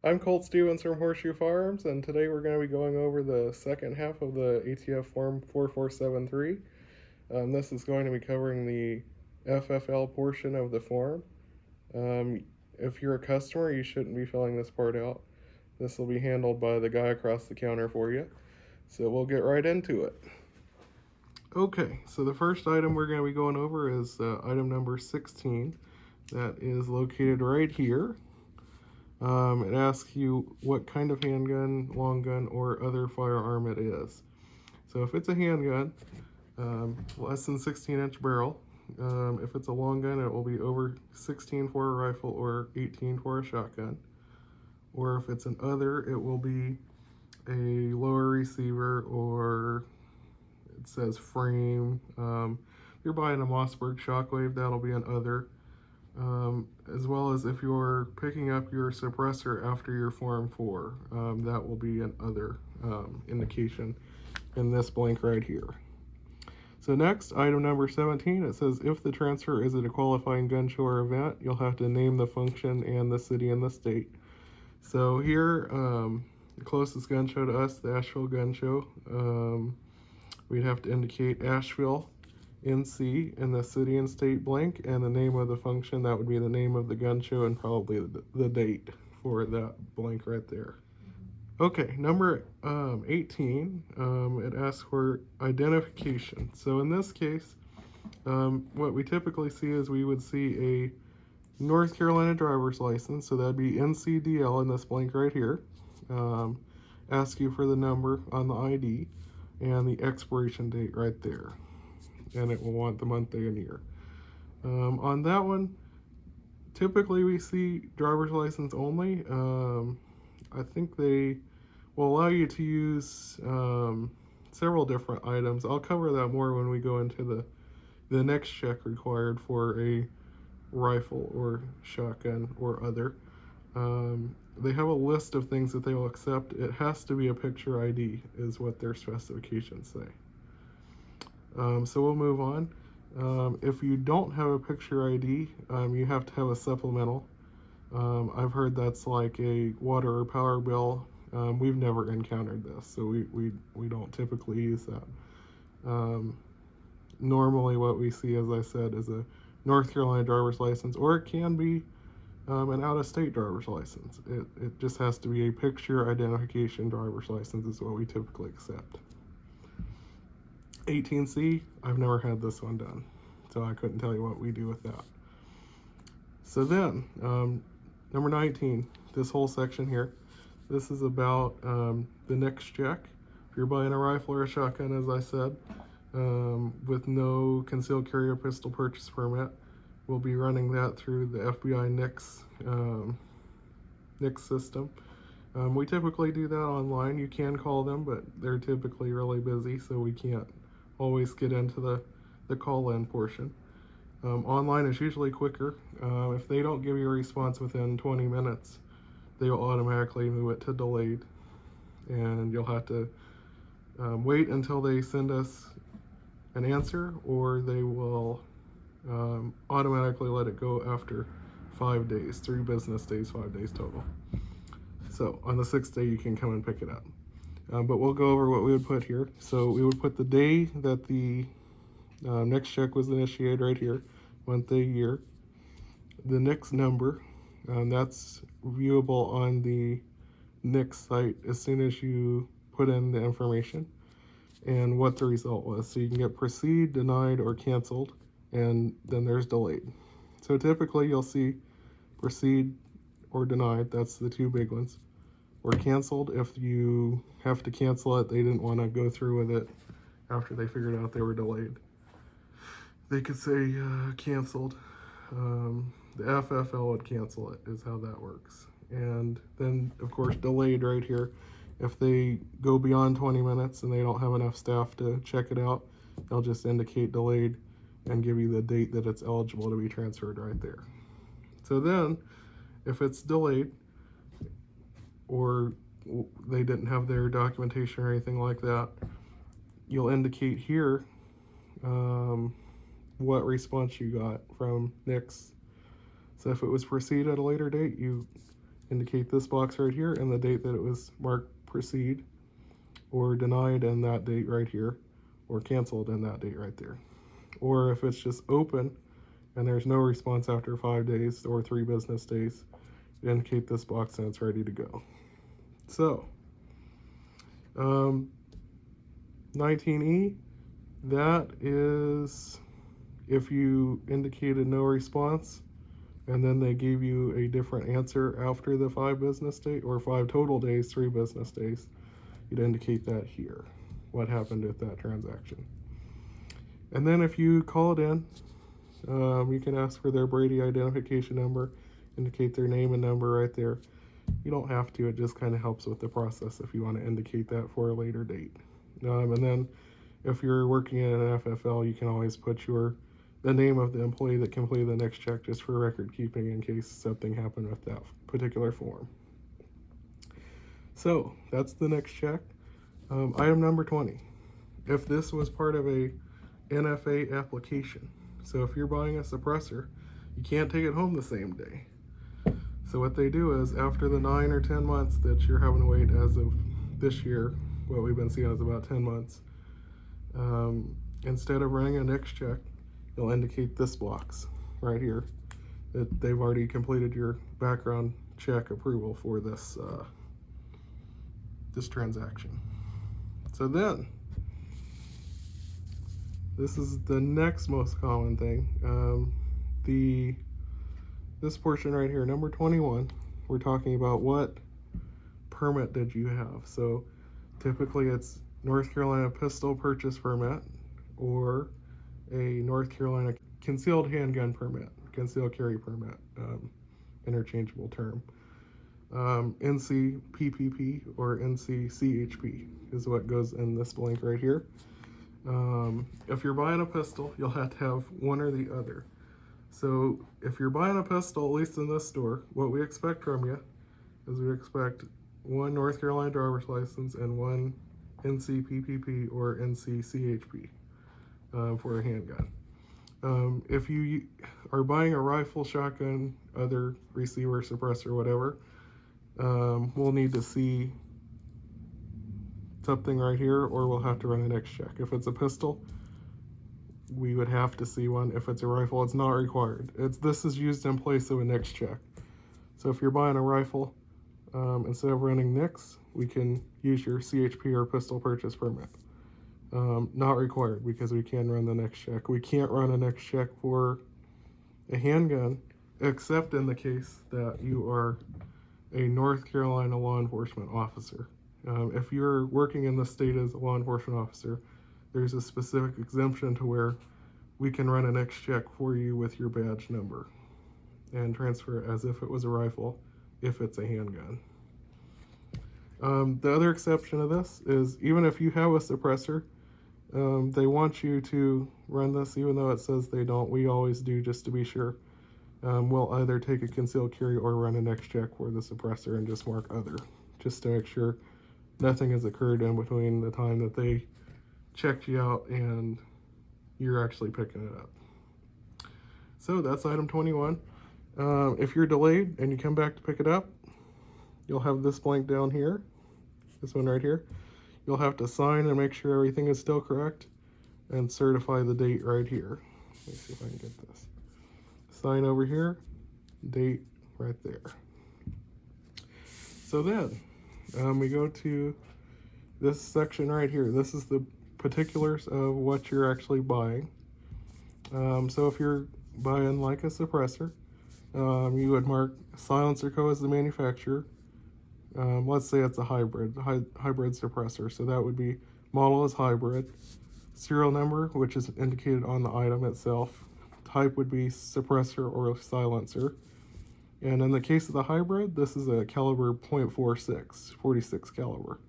I'm Colt Stevens from Horseshoe Firearms, and today we're going to be going over the second half of the ATF Form 4473. This is going to be covering the FFL portion of the form. Um, if you're a customer, you shouldn't be filling this part out. This will be handled by the guy across the counter for you. So we'll get right into it. Okay, so the first item we're going to be going over is item number 16. That is located right here. It asks you what kind of handgun, long gun, or other firearm it is. So if it's a handgun, less than 16-inch barrel. If it's a long gun, it will be over 16 for a rifle or 18 for a shotgun. Or if it's an other, it will be a lower receiver, or it says frame. If you're buying a Mossberg Shockwave, that'll be an other. As well as if you're picking up your suppressor after your Form 4, that will be an other indication in this blank right here. So next, item number 17, it says if the transfer is at a qualifying gun show or event, you'll have to name the function and the city and the state. So here, the closest gun show to us, the Asheville Gun Show, we'd have to indicate Asheville, NC, and the city and state blank, and the name of the function. That would be the name of the gun show and probably the date for that blank right there. Okay, number 18, it asks for identification. So in this case, what we typically see is we would see a North Carolina driver's license, so that'd be NCDL in this blank right here. Ask you for the number on the ID and the expiration date right there. And it will want the month, day, and year. On that one, typically we see driver's license only. I think they will allow you to use several different items. I'll cover that more when we go into the next check required for a rifle or shotgun or other. They have a list of things that they will accept. It has to be a picture ID is what their specifications say. So we'll move on. If you don't have a picture ID, you have to have a supplemental. I've heard that's like a water or power bill. We've never encountered this, so we don't typically use that. Normally what we see, as I said, is a North Carolina driver's license, or it can be an out-of-state driver's license. It just has to be a picture identification driver's license is what we typically accept. 18C, I've never had this one done, so I couldn't tell you what we do with that. So then, number 19, this whole section here, this is about the next check. If you're buying a rifle or a shotgun, as I said, with no concealed carry or pistol purchase permit, we'll be running that through the FBI NICS system. We typically do that online. You can call them, but they're typically really busy, so we can't always get into the call-in portion. Online is usually quicker. If they don't give you a response within 20 minutes, they will automatically move it to delayed, and you'll have to wait until they send us an answer, or they will automatically let it go after 5 days, 3 business days, 5 days total. So on the 6th day, you can come and pick it up. But we'll go over what we would put here. So we would put the day that the next check was initiated right here, month, day, year. The NICS number, that's viewable on the NICS site as soon as you put in the information and what the result was. So you can get proceed, denied, or canceled, and then there's delayed. So typically you'll see proceed or denied, that's the 2 big ones. Or canceled if you have to cancel it, they didn't want to go through with it after they figured out they were delayed. They could say canceled. The FFL would cancel it, is how that works. And then, of course, delayed right here. If they go beyond 20 minutes and they don't have enough staff to check it out, they'll just indicate delayed and give you the date that it's eligible to be transferred right there. So then, if it's delayed, or they didn't have their documentation or anything like that, you'll indicate here what response you got from NICS. So if it was proceed at a later date, you indicate this box right here and the date that it was marked proceed, or denied and that date right here, or canceled and that date right there. Or if it's just open and there's no response after 5 days or 3 business days, indicate this box and it's ready to go. So 19E, that is if you indicated no response and then they gave you a different answer after the 5 business days, or 5 total days, 3 business days, you'd indicate that here, what happened with that transaction. And then if you call it in, you can ask for their Brady identification number, indicate their name and number right there. You don't have to, it just kind of helps with the process if you want to indicate that for a later date. And then if you're working in an FFL, you can always put the name of the employee that completed the next check just for record keeping in case something happened with that particular form. So that's the next check. Item number 20. If this was part of a NFA application, so if you're buying a suppressor, you can't take it home the same day. So what they do is after the 9 or 10 months that you're having to wait, as of this year, what we've been seeing is about 10 months, instead of running a next check, you'll indicate this box right here that they've already completed your background check approval for this this transaction. So then, this is the next most common thing. This portion right here, number 21, we're talking about what permit did you have. So typically it's North Carolina pistol purchase permit or a North Carolina concealed handgun permit, concealed carry permit, interchangeable term. NC PPP or NC CHP is what goes in this blank right here. If you're buying a pistol, you'll have to have one or the other. So if you're buying a pistol, at least in this store, what we expect from you is we expect 1 North Carolina driver's license and 1 NC PPP or NC CHP for a handgun. If you are buying a rifle, shotgun, other receiver, suppressor, whatever, we'll need to see something right here, or we'll have to run a next check. If it's a pistol, we would have to see one. If it's a rifle, it's not required. This is used in place of a next check. So if you're buying a rifle, instead of running NICS, we can use your CHP or pistol purchase permit. Not required because we can run the next check. We can't run a next check for a handgun, except in the case that you are a North Carolina law enforcement officer. If you're working in the state as a law enforcement officer, there's a specific exemption to where we can run a next check for you with your badge number and transfer it as if it was a rifle if it's a handgun. The other exception of this is even if you have a suppressor, they want you to run this even though it says they don't. We always do just to be sure. We'll either take a concealed carry or run a next check for the suppressor and just mark other, just to make sure nothing has occurred in between the time that they checked you out and you're actually picking it up. So that's item 21. If you're delayed and you come back to pick it up, you'll have this blank down here, this one right here. You'll have to sign and make sure everything is still correct and certify the date right here. Let me see if I can get this. Sign over here, date right there. So then we go to this section right here. This is the particulars of what you're actually buying. So if you're buying like a suppressor, you would mark silencer code as the manufacturer. Let's say it's a hybrid suppressor. So that would be model is hybrid, serial number, which is indicated on the item itself. Type would be suppressor or silencer. And in the case of the hybrid, this is a caliber .46, 46 caliber.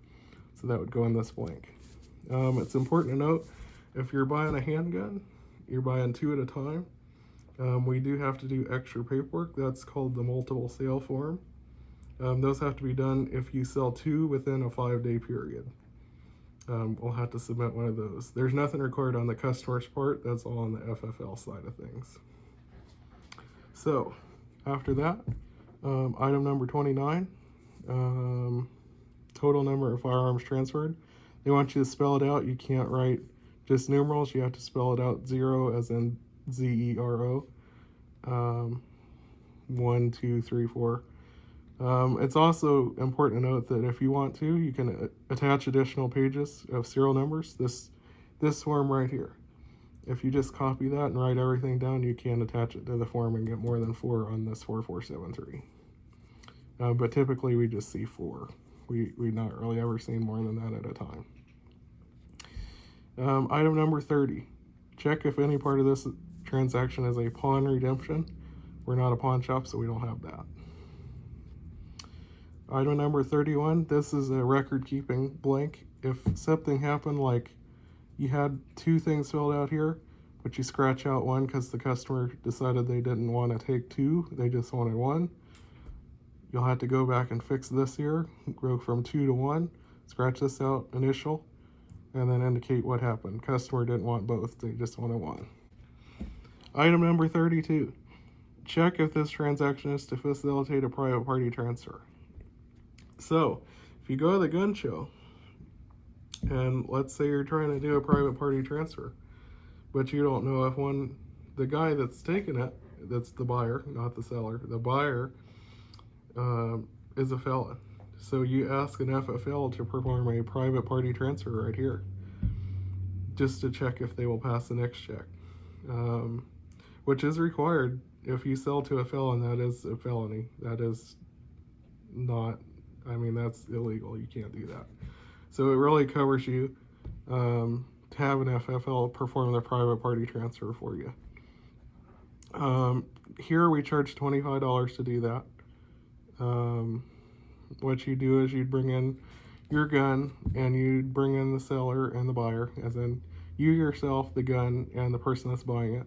So that would go in this blank. It's important to note, if you're buying a handgun, you're buying 2 at a time. We do have to do extra paperwork. That's called the multiple sale form. Those have to be done if you sell 2 within a 5-day period. We'll have to submit one of those. There's nothing required on the customer's part. That's all on the FFL side of things. So after that, Item number 29, total number of firearms transferred. They want you to spell it out. You can't write just numerals. You have to spell it out. 0 as in ZERO. 1, 2, 3, 4. It's also important to note that if you want to, you can attach additional pages of serial numbers. This form right here. If you just copy that and write everything down, you can attach it to the form and get more than 4 on this 4473. But typically we just see 4. We've not really ever seen more than that at a time. Item number 30. Check if any part of this transaction is a pawn redemption. We're not a pawn shop, so we don't have that. Item number 31. This is a record keeping blank. If something happened, like you had 2 things filled out here, but you scratch out 1 because the customer decided they didn't want to take 2, they just wanted 1. You'll have to go back and fix this here, go from 2 to 1, scratch this out, initial, and then indicate what happened. Customer didn't want both, they just wanted 1. Item number 32. Check if this transaction is to facilitate a private party transfer. So, if you go to the gun show, and let's say you're trying to do a private party transfer, but you don't know if the guy that's taking it, that's the buyer, not the seller, the buyer is a felon. So you ask an FFL to perform a private party transfer right here, just to check if they will pass the next check, which is required. If you sell to a felon, that is a felony. That is not, that's illegal. You can't do that. So it really covers you to have an FFL perform the private party transfer for you. Here we charge $25 to do that. What you do is you'd bring in your gun and you'd bring in the seller and the buyer, as in you yourself, the gun, and the person that's buying it.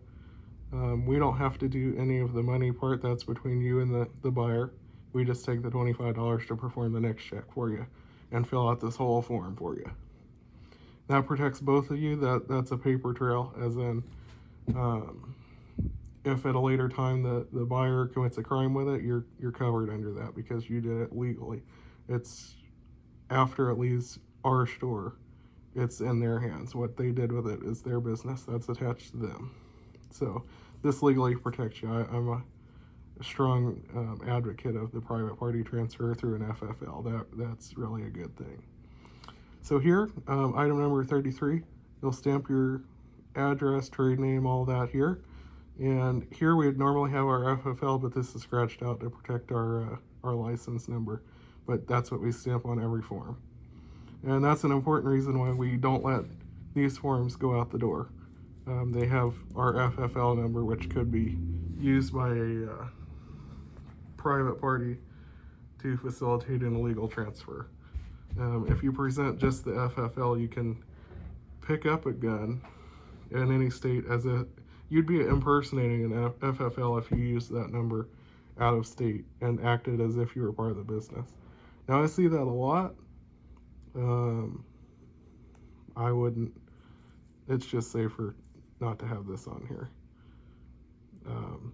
We don't have to do any of the money part. That's between you and the buyer. We just take the $25 to perform the next check for you and fill out this whole form for you. That protects both of you. That's a paper trail, as in if at a later time the buyer commits a crime with it, you're covered under that because you did it legally. It's after it leaves our store, it's in their hands. What they did with it is their business. That's attached to them. So this legally protects you. I'm a strong advocate of the private party transfer through an FFL. That's really a good thing. So here, item number 33, you'll stamp your address, trade name, all that here. And here we'd normally have our FFL, but this is scratched out to protect our license number. But that's what we stamp on every form. And that's an important reason why we don't let these forms go out the door. They have our FFL number, which could be used by a private party to facilitate an illegal transfer. If you present just the FFL, you can pick up a gun in any state as you'd be impersonating an FFL if you used that number out of state and acted as if you were part of the business. Now I see that a lot. I wouldn't, it's just safer not to have this on here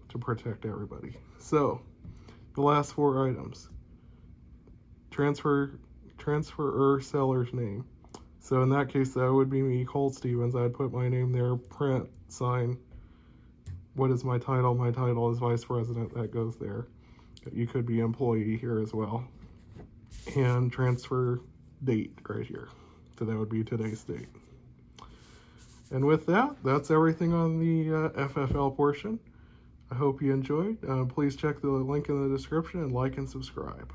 to protect everybody. So the last 4 items: transferor seller's name. So in that case, that would be me, Colt Stevens. I'd put my name there, print, sign. What is my title? My title is Vice President. That goes there. You could be employee here as well. And transfer date right here. So that would be today's date. And with that, that's everything on the FFL portion. I hope you enjoyed. Please check the link in the description and like and subscribe.